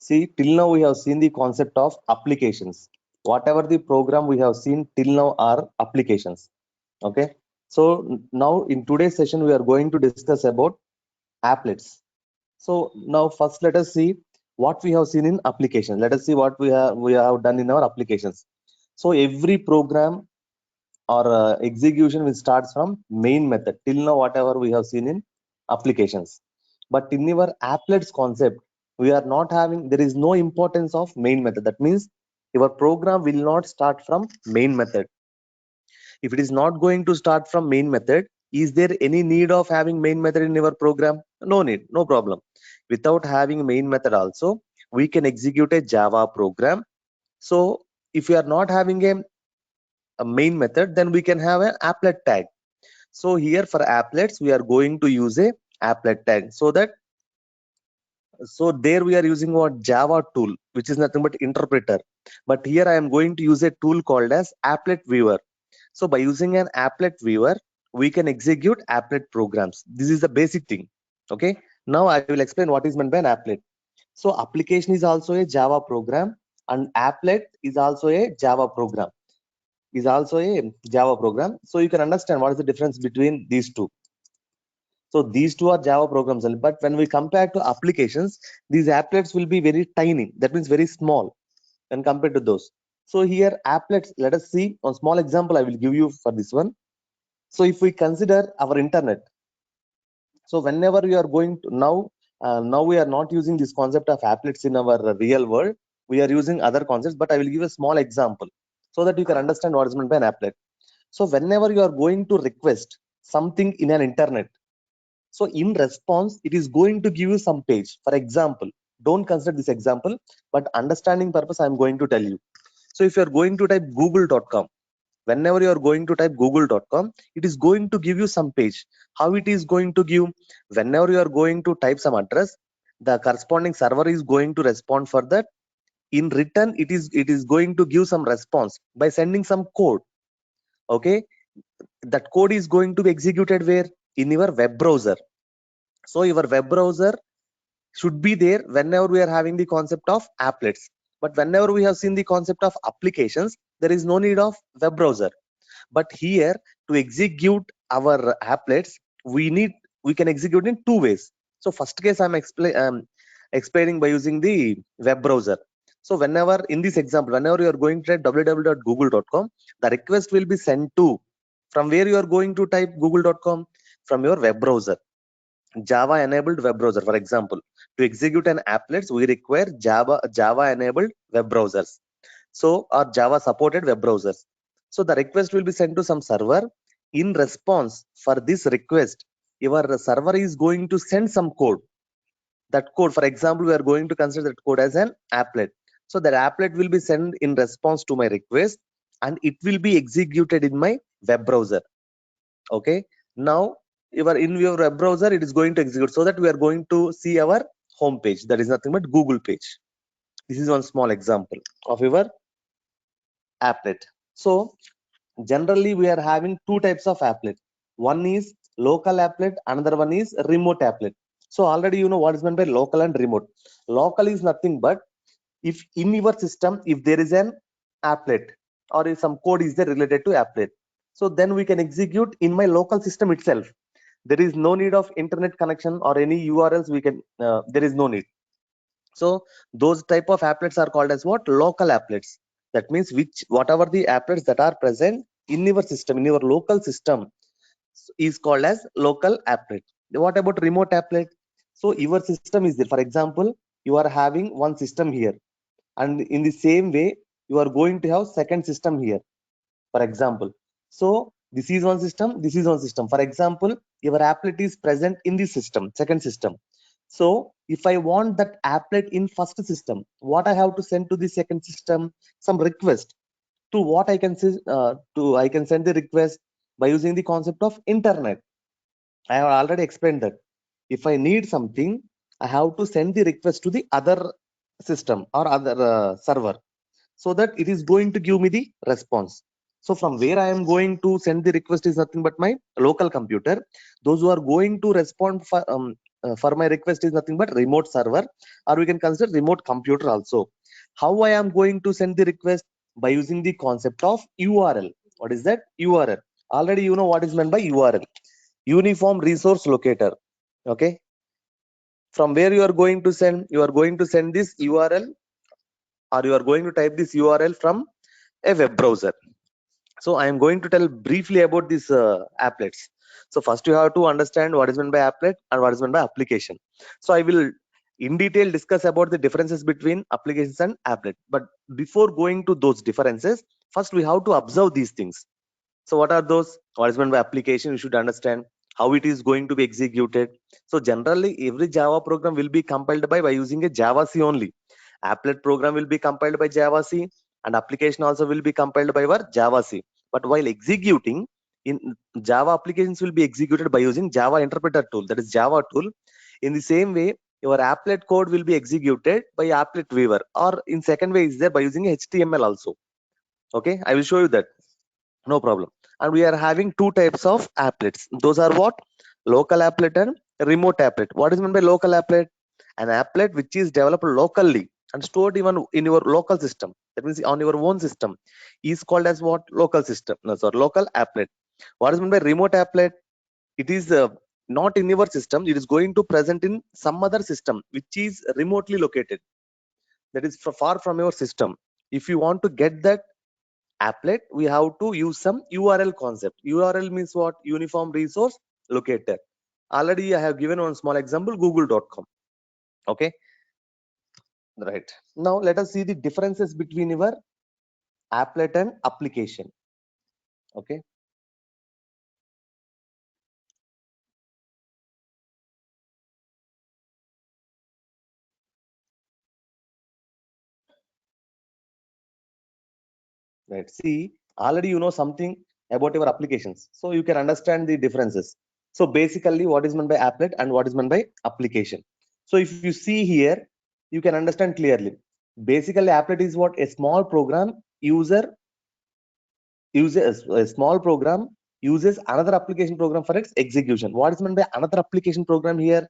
See, till now we have seen the concept of applications. Whatever the program we have seen till now are applications. Okay. So now in today's session we are going to discuss about applets. So now first let us see what we have seen in application. Let us see what we have done in our applications. So every program or execution will start from main method. Till now whatever we have seen in applications, but in our applets concept we are not having, there is no importance of main method. That means your program will not start from main method. If it is not going to start from main method, is there any need of having main method in your program? No need, no problem. Without having main method also we can execute a Java program. So if you are not having a main method, then we can have an applet tag. So here for applets we are going to use a applet tag. So there we are using what Java tool, which is nothing but interpreter. But here I am going to use a tool called as applet viewer. So by using an applet viewer, we can execute applet programs. This is the basic thing. Okay. Now I will explain what is meant by an applet. So application is also a Java program, and applet is also a Java program. So you can understand what is the difference between these two. So these two are Java programs only. But when we compare to applications, these applets will be very tiny. That means very small when compared to those. So here applets, let us see one small example I will give you for this one. So if we consider our internet, so whenever we are going to now we are not using this concept of applets in our real world. We are using other concepts, but I will give a small example so that you can understand what is meant by an applet. So whenever you are going to request something in an internet, so in response, it is going to give you some page. For example, don't consider this example, but understanding purpose, I'm going to tell you. So if you're going to type google.com, whenever you're going to type google.com, it is going to give you some page. How it is going to give? Whenever you are going to type some address, the corresponding server is going to respond for that. In return, it is going to give some response by sending some code. Okay. That code is going to be executed where? In your web browser. So your web browser should be there whenever we are having the concept of applets. But whenever we have seen the concept of applications, there is no need of web browser. But here to execute our applets, we can execute in two ways. So first case I'm explaining by using the web browser. So whenever in this example, whenever you are going to type www.google.com, the request will be sent to, from where you are going to type google.com, from your web browser. Java enabled web browser. For example, to execute an applets, we require Java enabled web browsers. So, or Java supported web browsers. So the request will be sent to some server. In response for this request, your server is going to send some code. That code, for example, we are going to consider that code as an applet. So that applet will be sent in response to my request, and it will be executed in my web browser. Okay. Now in your web browser, it is going to execute, so that we are going to see our home page. That is nothing but Google page. This is one small example of your applet. So generally we are having two types of applet. One is local applet, another one is remote applet. So already you know what is meant by local and remote. Local is nothing but if in your system, if there is an applet or if some code is there related to applet, so then we can execute in my local system itself. There is no need of internet connection or any URLs. There is no need. So those type of applets are called as what? Local applets. That means whatever the applets that are present in your system, in your local system, is called as local applet. What about remote applet? So your system is there. For example, you are having one system here, and in the same way you are going to have second system here. For example, so this is one system, this is one system. For example, your applet is present in this system, second system. So if I want that applet in first system, what I have to send to the second system? Some request. To what I can say, I can send the request by using the concept of internet. I have already explained that if I need something, I have to send the request to the other system or other server, so that it is going to give me the response. So from where I am going to send the request is nothing but my local computer. Those who are going to respond for my request is nothing but remote server, or we can consider remote computer also. How I am going to send the request? By using the concept of URL. What is that? URL. Already you know what is meant by URL. Uniform resource locator. Okay. From where you are going to send? You are going to send this URL, or you are going to type this URL from a web browser. So I am going to tell briefly about these applets. So first you have to understand what is meant by applet and what is meant by application. So I will in detail discuss about the differences between applications and applet. But before going to those differences, first we have to observe these things. So what are those? What is meant by application? You should understand how it is going to be executed. So generally every Java program will be compiled by using a Java C only. Applet program will be compiled by Java C, and application also will be compiled by our Java C. But while executing in Java, applications will be executed by using Java interpreter tool, that is Java tool. In the same way, your applet code will be executed by applet weaver, or in second way is there by using HTML also. Okay, I will show you that, no problem. And we are having two types of applets. Those are what? Local applet and remote applet. What is meant by local applet? An applet which is developed locally and stored even in your local system, that means on your own system, is called as what? Local system. No, sorry, local applet. What is meant by remote applet? It is not in your system, it is going to present in some other system which is remotely located, that is far from your system. If you want to get that applet, we have to use some URL concept. URL means what? Uniform resource locator. Already I have given one small example, google.com. Okay, right. Now let us see the differences between your applet and application. Okay, right. See, already you know something about your applications, so you can understand the differences. So basically what is meant by applet and what is meant by application. So if you see here, you can understand clearly. Basically applet is what? A small program user uses a small program uses another application program for its execution. What is meant by another application program here?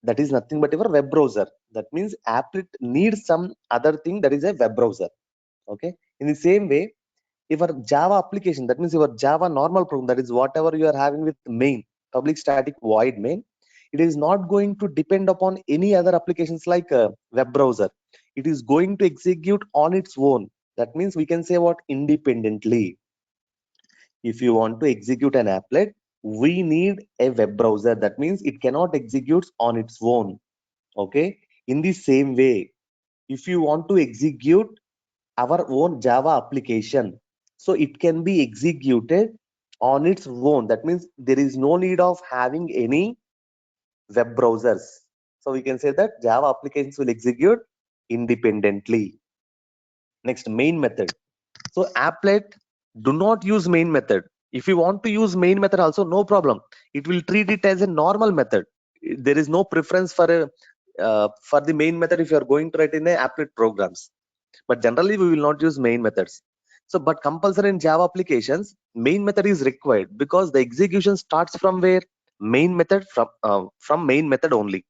That is nothing but your web browser. That means applet needs some other thing, that is a web browser. Okay, in the same way, your Java application, that means your Java normal program, that is whatever you are having with main, public static void main, it is not going to depend upon any other applications like a web browser. It is going to execute on its own. That means we can say what? Independently. If you want to execute an applet, we need a web browser. That means it cannot execute on its own. Okay, in the same way, if you want to execute our own Java application, so it can be executed on its own. That means there is no need of having any web browsers. So we can say that Java applications will execute independently. Next, main method. So applet do not use main method. If you want to use main method also, no problem. It will treat it as a normal method. There is no preference for the main method if you are going to write in a applet programs. But generally we will not use main methods. So but compulsory in Java applications, main method is required because the execution starts from where? Main method, from main method only.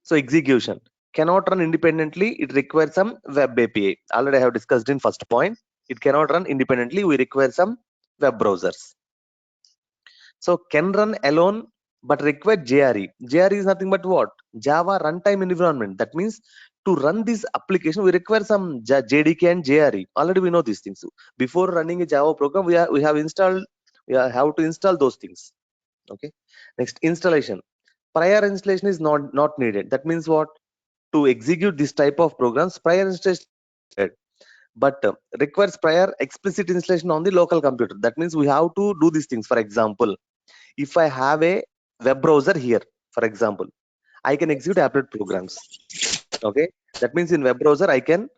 So execution cannot run independently. It requires some web API. Already I have discussed in first point. It cannot run independently. We require some web browsers. So can run alone, but require JRE. JRE is nothing but what? Java runtime environment. That means to run this application, we require some JDK and JRE. Already we know these things. Before running a Java program, we have installed. We have to install those things. Okay. Next, installation. Prior installation is not needed. That means what? To execute this type of programs, prior installation is needed, but requires prior explicit installation on the local computer. That means we have to do these things. For example, if I have a web browser here, for example, I can execute applet programs. Okay, that means in web browser I can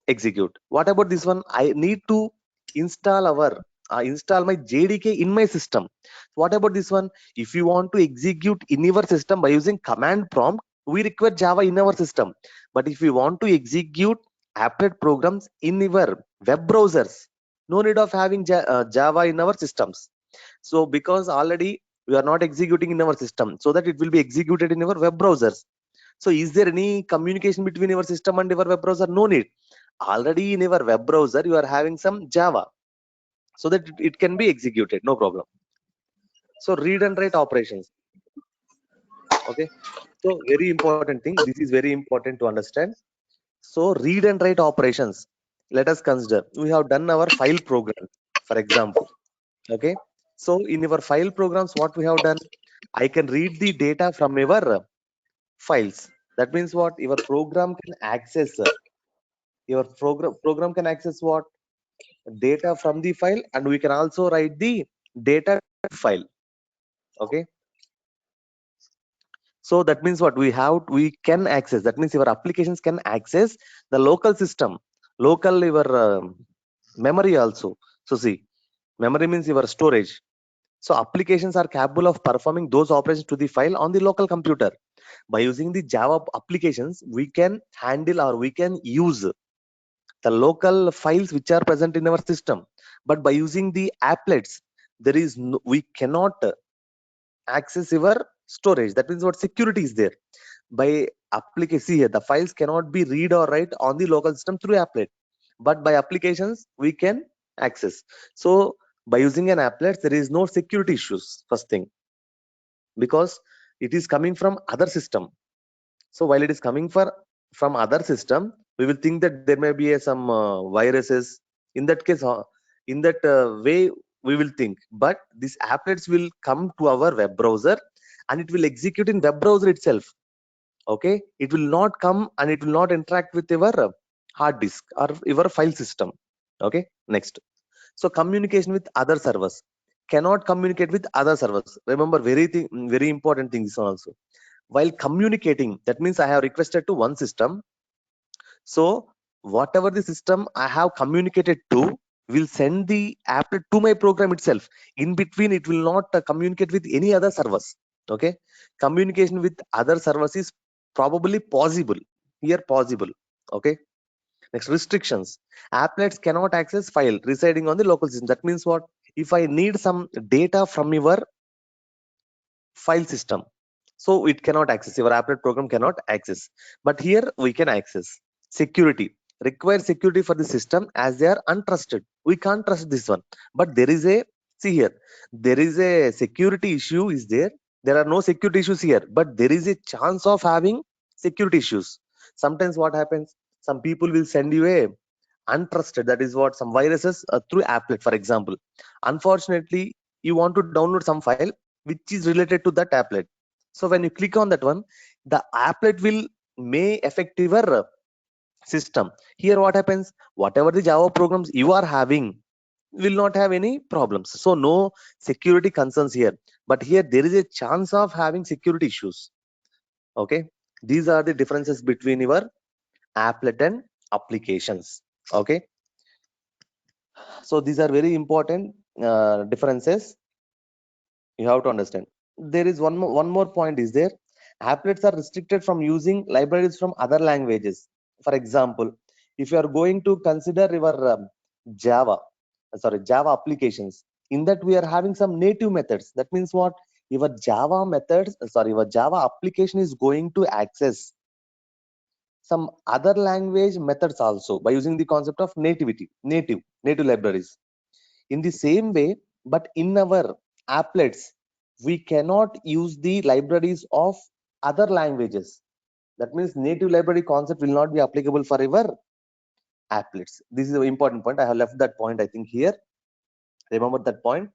execute. What about this one? I need to install my JDK in my system. What about this one? If you want to execute in your system by using command prompt, we require Java in our system. But if you want to execute applet programs in your web browsers, no need of having Java in our systems. So because already We are not executing in our system, so that it will be executed in our web browsers. So is there any communication between your system and your web browser? No need. Already in your web browser, you are having some Java, so that it can be executed, no problem. So read and write operations. Okay. So very important thing. This is very important to understand. So read and write operations. Let us consider. We have done our file program, for example. Okay. So in your file programs, what we have done, I can read the data from your files. That means what? Your program can access. Your program can access what? Data from the file, and we can also write the data file. Okay. So that means what? We can access. That means your applications can access the local system, local your memory also. So see, memory means your storage. So applications are capable of performing those operations to the file on the local computer. By using the Java applications, we can handle or we can use the local files which are present in our system. But by using the applets, there is no, we cannot access your storage. That means what? Security is there. By application, see here, the files cannot be read or write on the local system through applet, but by applications we can access. So by using an applet, there is no security issues, first thing, because it is coming from other system. So while it is coming from other system, we will think that there may be some viruses. In that case, in that way, we will think. But these applets will come to our web browser, and it will execute in web browser itself. Okay, it will not come and it will not interact with your hard disk or your file system. Okay, next. So communication with other servers, cannot communicate with other servers. Remember, very important things also. While communicating, that means I have requested to one system. So whatever the system I have communicated to will send the applet to my program itself. In between, it will not communicate with any other servers. Okay, communication with other servers is probably possible here, possible. Okay, next, restrictions. Applets cannot access file residing on the local system. That means what? If I need some data from your file system, so it cannot access, your applet program cannot access, but here we can access. Security, require security for the system as they are untrusted. We can't trust this one, but there is a, see here, there is a security issue is there. There are no security issues here, but there is a chance of having security issues. Sometimes what happens, some people will send you a untrusted, that is what, some viruses through applet, for example. Unfortunately, you want to download some file which is related to that applet. So when you click on that one, the applet will may affect your system. Here what happens, whatever the Java programs you are having will not have any problems, so no security concerns here. But here there is a chance of having security issues. Okay, these are the differences between your applet and applications. Okay, so these are very important differences you have to understand. There is one more point is there. Applets are restricted from using libraries from other languages. For example, if you are going to consider your java java applications, in that we are having some native methods. That means what? Your java methods, your java application is going to access some other language methods also by using the concept of native libraries. In the same way, but in our applets, we cannot use the libraries of other languages. That means native library concept will not be applicable for our applets. This is an important point. I have left that point, I think, here. Remember that point.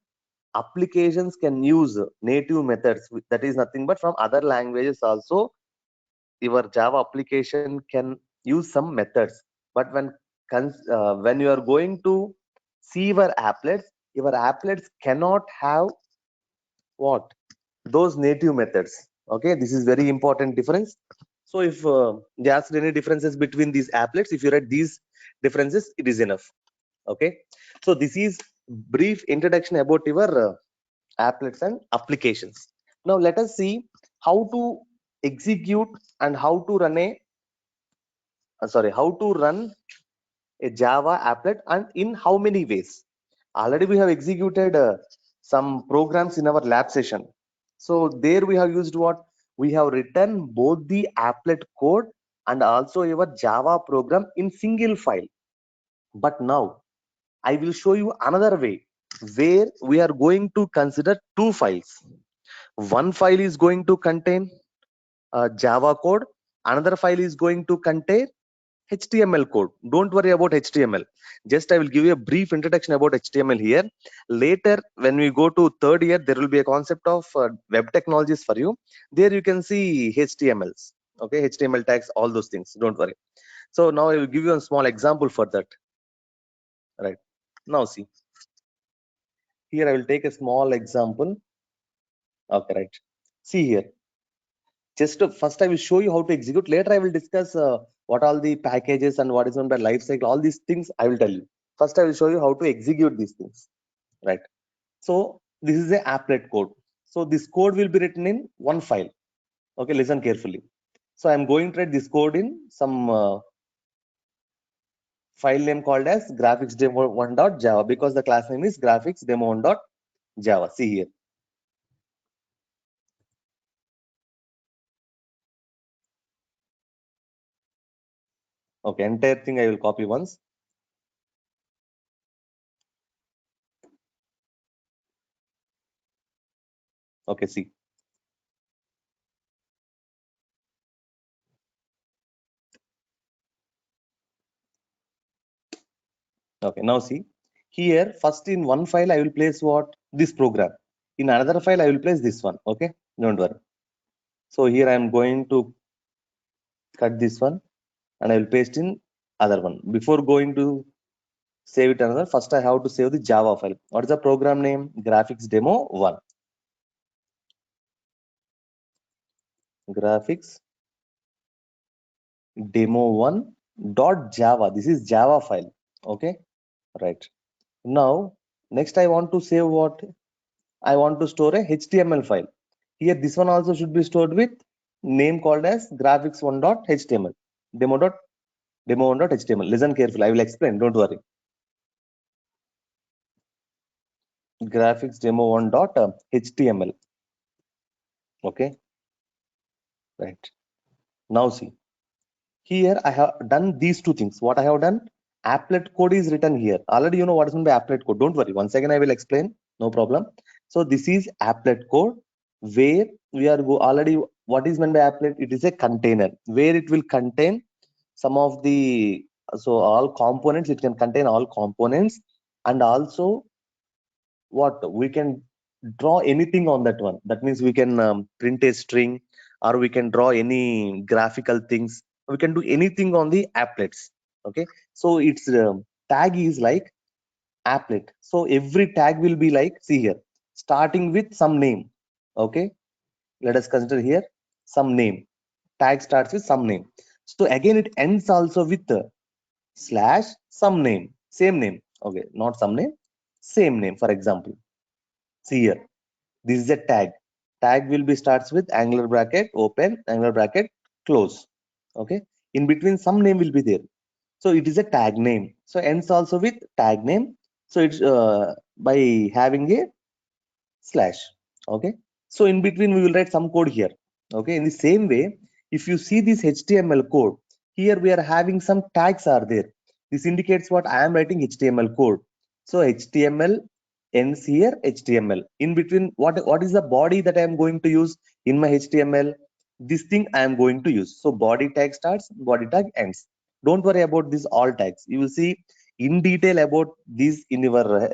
Applications can use native methods, that is nothing but from other languages also. Your Java application can use some methods, but when you are going to see your applets cannot have what? Those native methods. Okay, this is very important difference. So if they ask any differences between these applets, if you write these differences, it is enough. Okay, so this is brief introduction about your applets and applications. Now let us see how to execute and how to run a how to run a Java applet, and in how many ways. Already we have executed some programs in our lab session. So there we have used what? We have written both the applet code and also your Java program in single file. But now I will show you another way where we are going to consider two files. One file is going to contain Java code, another file is going to contain HTML code. Don't worry about HTML. Just I will give you a brief introduction about HTML here. Later, when we go to third year, there will be a concept of web technologies for you. There you can see HTMLs. Okay, HTML tags, all those things. Don't worry. So now I will give you a small example for that. Right. Now see. Here I will take a small example. Okay, right. See here. Just first I will show you how to execute. Later I will discuss what all the packages and what is on the life cycle. All these things I will tell you. First I will show you how to execute these things. Right. So this is a applet code. So this code will be written in one file. Okay, listen carefully. So I'm going to write this code in some file name called as graphicsdemo1.java because the class name is graphicsdemo1.java. See here. Okay, entire thing I will copy once. Okay, see. Okay, now see. Here, first in one file, I will place what? This program. In another file, I will place this one. Okay, don't worry. So here I am going to cut this one and I will paste in other one. Before going to save it another, first I have to save the Java file. What is the program name? Graphics demo 1. Graphics demo 1 dot Java. This is Java file. Okay, right. Now, next I want to save what? I want to store a HTML file. Here, this one also should be stored with name called as graphics1.html. Demo1.html. Listen carefully. I will explain. Don't worry. Graphics demo1.html. Okay. Right. Now see. Here I have done these two things. What I have done? Applet code is written here. Already you know what is meant by applet code. Don't worry. Once again I will explain. No problem. So this is applet code where we are already what is meant by applet? It is a container where it will contain some of the all components. It can contain all components and also what we can draw anything on that one. That means we can print a string or we can draw any graphical things. We can do anything on the applets. Okay, so its tag is like applet. So every tag will be like, see here, starting with some name. Okay, let us consider here some name. Tag starts with some name. So again it ends also with slash some name, same name. Okay, not some name, same name. For example, see here, this is a tag. Tag will be starts with angular bracket open, angular bracket close. Okay, in between some name will be there. So it is a tag name. So ends also with tag name. So it's by having a slash. Okay, so in between we will write some code here. Okay, in the same way, if you see this HTML code, here we are having some tags are there. This indicates what I am writing HTML code. So HTML ends here, HTML. In between, what is the body that I am going to use in my HTML? This thing I am going to use. So body tag starts, body tag ends. Don't worry about these all tags. You will see in detail about these in your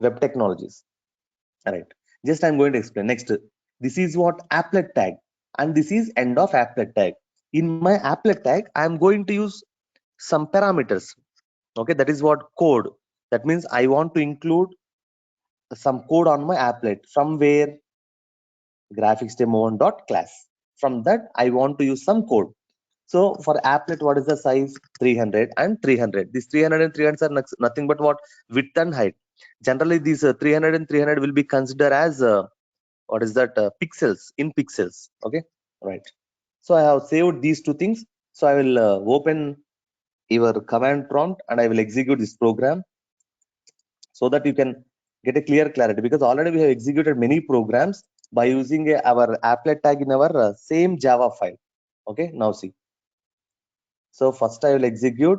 web technologies. All right, just I'm going to explain next. This is what applet tag and this is end of applet tag. In my applet tag I'm going to use some parameters. Okay, that is what code. That means I want to include some code on my applet. From where? Graphics demo1.class. From that I want to use some code. So for applet, what is the size? 300 and 300. These 300 and 300 are nothing but what? Width and height. Generally these 300 and 300 will be considered as what is that? Pixels, in pixels. Okay, right. So I have saved these two things. So I will open your command prompt and I will execute this program so that you can get a clear clarity, because already we have executed many programs. by using our applet tag in our same Java file. Okay, now see. So first I will execute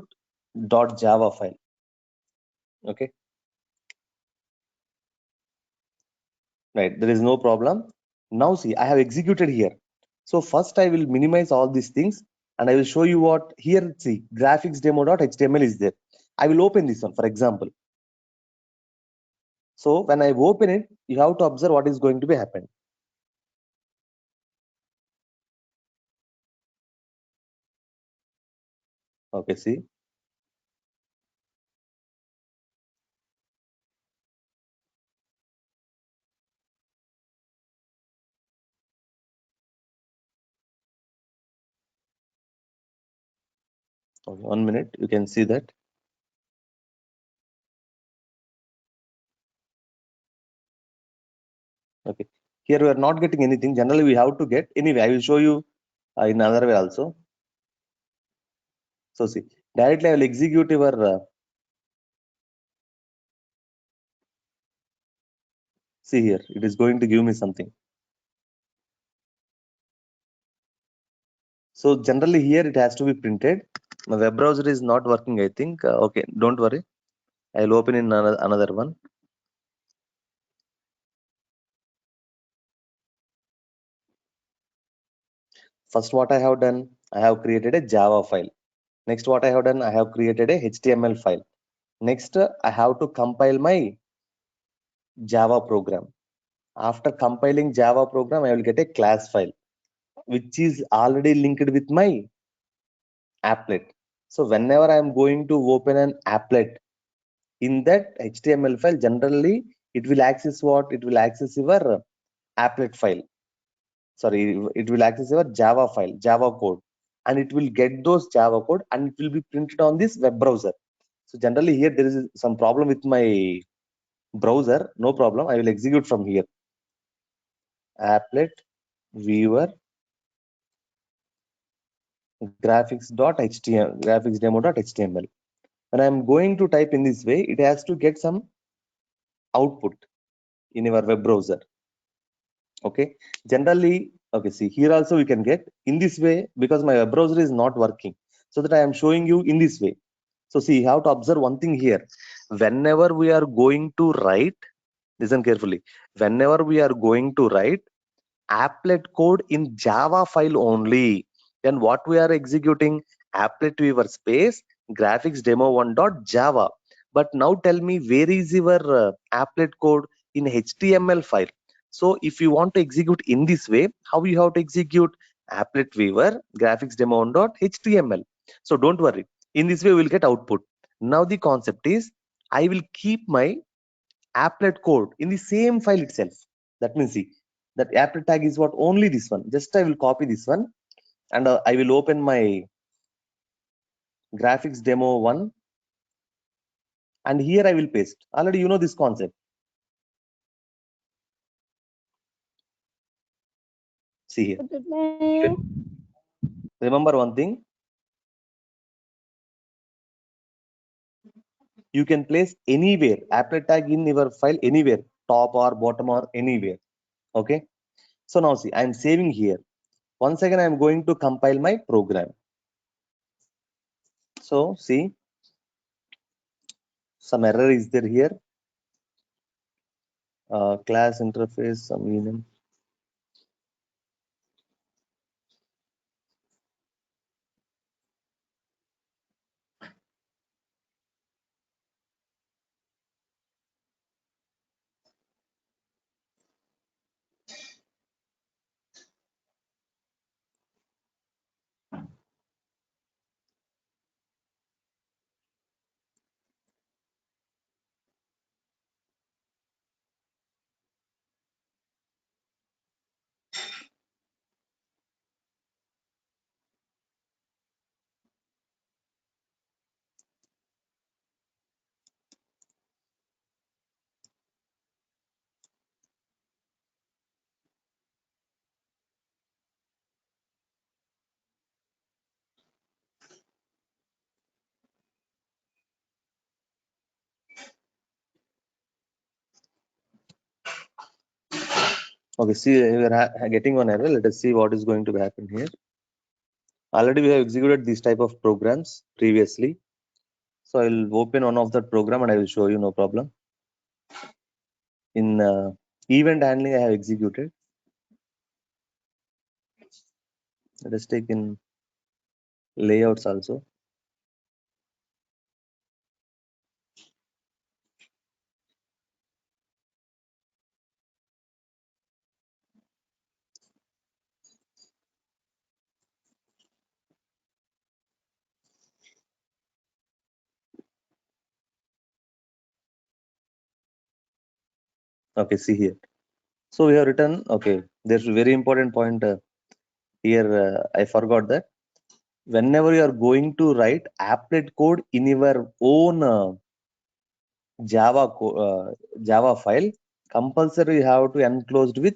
.java file. Okay, right, there is no problem. Now see, I have executed here. So first I will minimize all these things and I will show you what here. See, graphics demo.html is there. I will open this one, for example. So when I open it, you have to observe what is going to be happening. Okay, see. Okay, 1 minute, you can see that. Okay, here we are not getting anything. Generally, we have to get. Anyway, I will show you in another way also. So see, directly I will execute your see here. It is going to give me something. So generally here it has to be printed. My web browser is not working, I think. Okay, don't worry. I will open in another one. First, what I have done, I have created a Java file. Next, what I have done, I have created a HTML file. Next, I have to compile my Java program. After compiling Java program, I will get a class file, which is already linked with my applet. So whenever I am going to open an applet, in that HTML file, generally it will access what? It will access your applet file. Sorry, it will access your Java file, Java code, and it will get those Java code and it will be printed on this web browser. So generally here there is some problem with my browser. No problem. I will execute from here. Applet viewer graphics.html graphics demo.html. When I'm going to type in this way, it has to get some output in your web browser. Okay, generally, okay, see here also we can get in this way because my web browser is not working, so that I am showing you in this way. So see, you have to observe one thing here. Whenever we are going to write, listen carefully, whenever we are going to write applet code in Java file only, then what we are executing? Applet viewer space graphics demo1.java. But now tell me, where is your applet code in HTML file? So if you want to execute in this way, how you have to execute? Applet viewer graphics demo1.html. So don't worry, in this way we will get output. Now the concept is, I will keep my applet code in the same file itself. That means see, that applet tag is what? Only this one. Just I will copy this one and I will open my graphics demo one and here I will paste. Already you know this concept. See here. Remember one thing. You can place anywhere applet tag in your file, anywhere, top or bottom or anywhere. Okay. So now see, I am saving here. Once again, I am going to compile my program. So see, some error is there here. Class interface, some enum. Okay, see, we are getting one error. Let us see what is going to happen here. Already we have executed these type of programs previously. So I'll open one of that program and I will show you, no problem. In event handling, I have executed. Let us take in layouts also. Okay, see here. So we have written, okay, there's a very important point here. I forgot that. Whenever you are going to write applet code in your own Java file, compulsory you have to enclosed with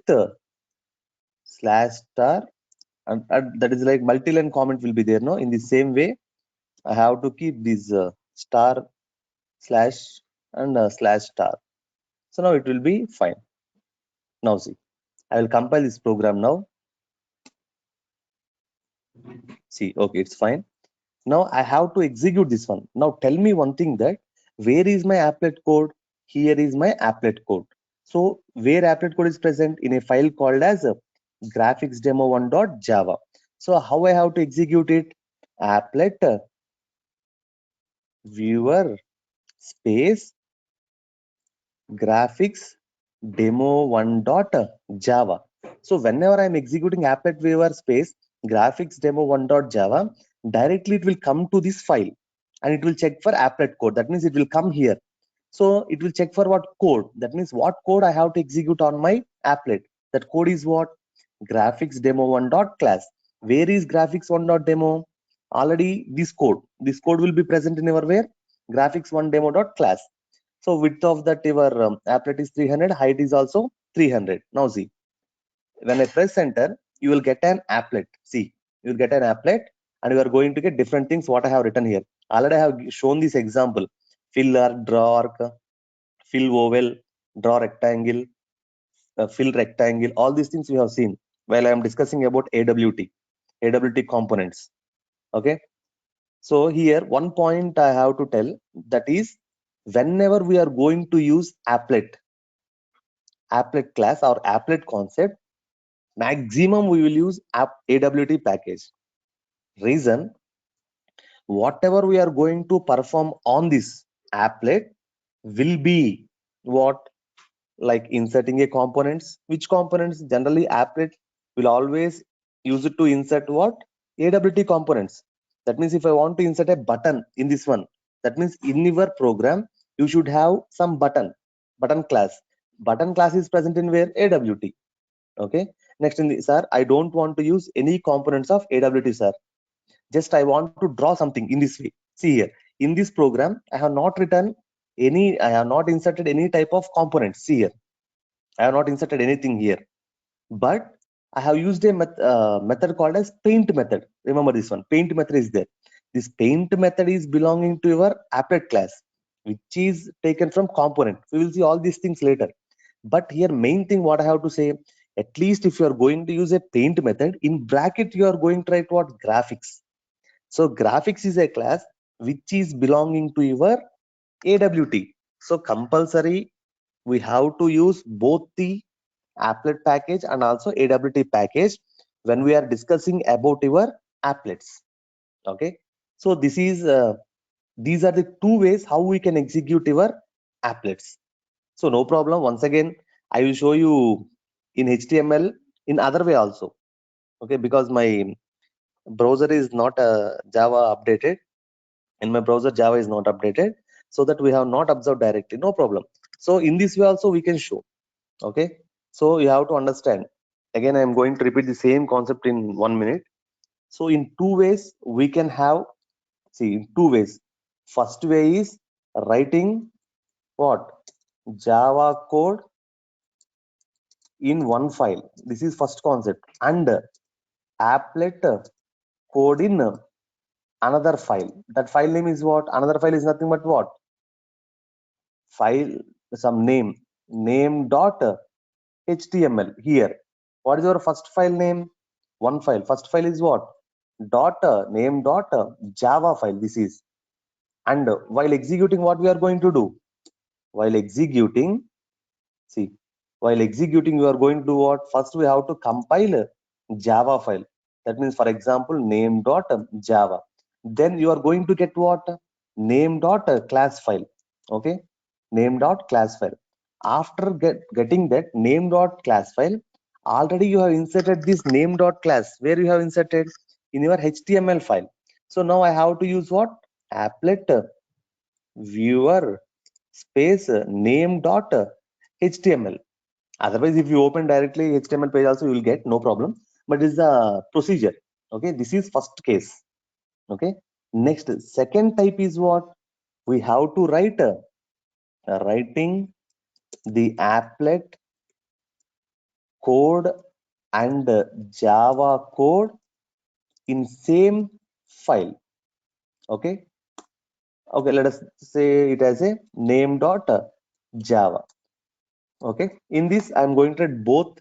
slash star, and that is like multi-line comment will be there. No, in the same way, I have to keep this star slash and slash star. So now it will be fine. Now see, I will compile this program now. See, okay, it's fine. Now I have to execute this one. Now tell me one thing, that where is my applet code? Here is my applet code. So where applet code is present? In a file called as graphicsdemo1.java. So how I have to execute it? Applet viewer space graphics demo1.java. So whenever I'm executing applet viewer space graphics demo1.java, directly it will come to this file and it will check for applet code. That means it will come here. So it will check for what code. That means what code I have to execute on my applet. That code is what? Graphics demo1.class. Where is graphics1.demo? Already this code. This code will be present in our where? Graphics1demo.class. So width of that your applet is 300, height is also 300. Now see, when I press enter, you will get an applet. See, you will get an applet and you are going to get different things what I have written here. Already I have shown this example. Fill arc, draw arc, fill oval, draw rectangle, fill rectangle. All these things we have seen while I am discussing about AWT components. Okay. So here one point I have to tell, that is whenever we are going to use applet class or applet concept, maximum we will use AWT package. Reason, whatever we are going to perform on this applet will be what, like inserting a components. Which components? Generally applet will always use it to insert what? AWT components. That means if I want to insert a button in this one, that means in your program you should have some button class. Button class is present in where? AWT. Okay. Next in the, sir, I don't want to use any components of AWT, sir. Just I want to draw something in this way. See here, in this program I have not written any, I have not inserted any type of components. See here, I have not inserted anything here, but I have used a method called as paint method. Remember this one, paint method is there. This paint method is belonging to your applet class, which is taken from component. We will see all these things later. But here main thing what I have to say, at least if you are going to use a paint method, in bracket you are going to write what? Graphics. So graphics is a class which is belonging to your AWT. So compulsory we have to use both the applet package and also AWT package when we are discussing about your applets. Okay. So this is these are the two ways how we can execute your applets. So no problem. Once again, I will show you in HTML in other way also. Okay, because my browser is not Java updated. In my browser, Java is not updated, so that we have not observed directly. No problem. So in this way also we can show. Okay. So you have to understand. Again, I am going to repeat the same concept in 1 minute. So in two ways we can have. See, in two ways. First way is writing what? Java code in one file. This is first concept. And applet code in another file. That file name is what? Another file is nothing but what? File, some name dot HTML. Here, what is your first file name? One file. First file is what? Name Java file. This is. And while executing, what we are going to do? While executing, see, while executing, you are going to do what? First, we have to compile a Java file. That means, for example, name.java. Then you are going to get what? Name.class file. Okay, name.class file. After getting that name.class file, already you have inserted this name.class. Where you have inserted? In your HTML file. So now I have to use what? Applet viewer space name.html. Otherwise, if you open directly HTML page also, you will get no problem. But this is the procedure. Okay, this is first case. Okay, next, second type is what? We have to write writing the applet code and Java code in same file. Okay, okay, let us say it as a name.java. Okay, in this I'm going to write both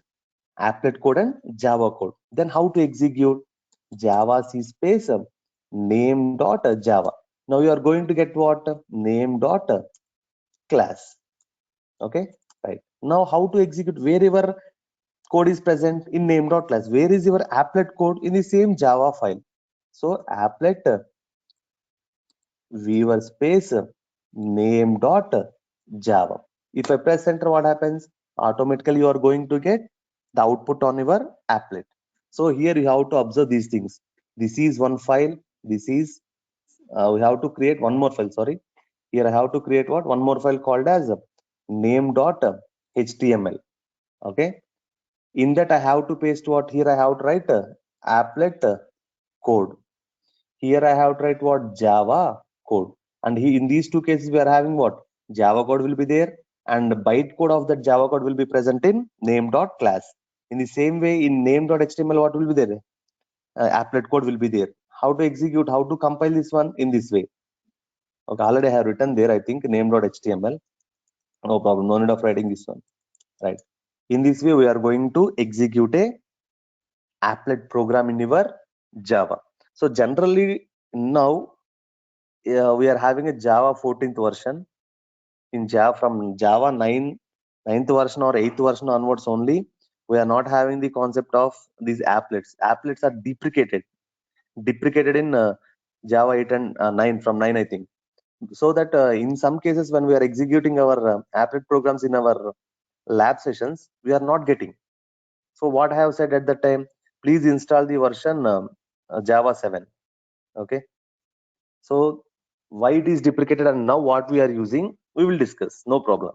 applet code and Java code. Then how to execute? Java C space name.java. Now you are going to get what? Name.class. Okay, right. Now how to execute? Wherever code is present in name.class, where is your applet code? In the same Java file. So applet viewer space name.java. If I press enter, what happens? Automatically you are going to get the output on your applet. So here you have to observe these things. This is one file. This is we have to create one more file. Sorry, here I have to create what? One more file called as name.html. Okay, in that I have to paste what? Here I have to write applet code. Here I have to write what? Java code. And in these two cases, we are having what? Java code will be there, and bytecode of that Java code will be present in name.class. In the same way, in name.html, what will be there? Applet code will be there. How to execute? How to compile this one? In this way. Okay, already I have written there, I think, name.html. No problem. No need of writing this one. Right. In this way, we are going to execute a applet program in your Java. So generally now we are having a Java 14th version. In Java, from Java 9th version or 8th version onwards only, we are not having the concept of these applets. Applets are deprecated in Java 8 and 9, from 9 I think. So that in some cases when we are executing our applet programs in our lab sessions, we are not getting. So what I have said at that time, please install the version Java 7. Okay, so why it is deprecated and now what we are using, we will discuss, no problem.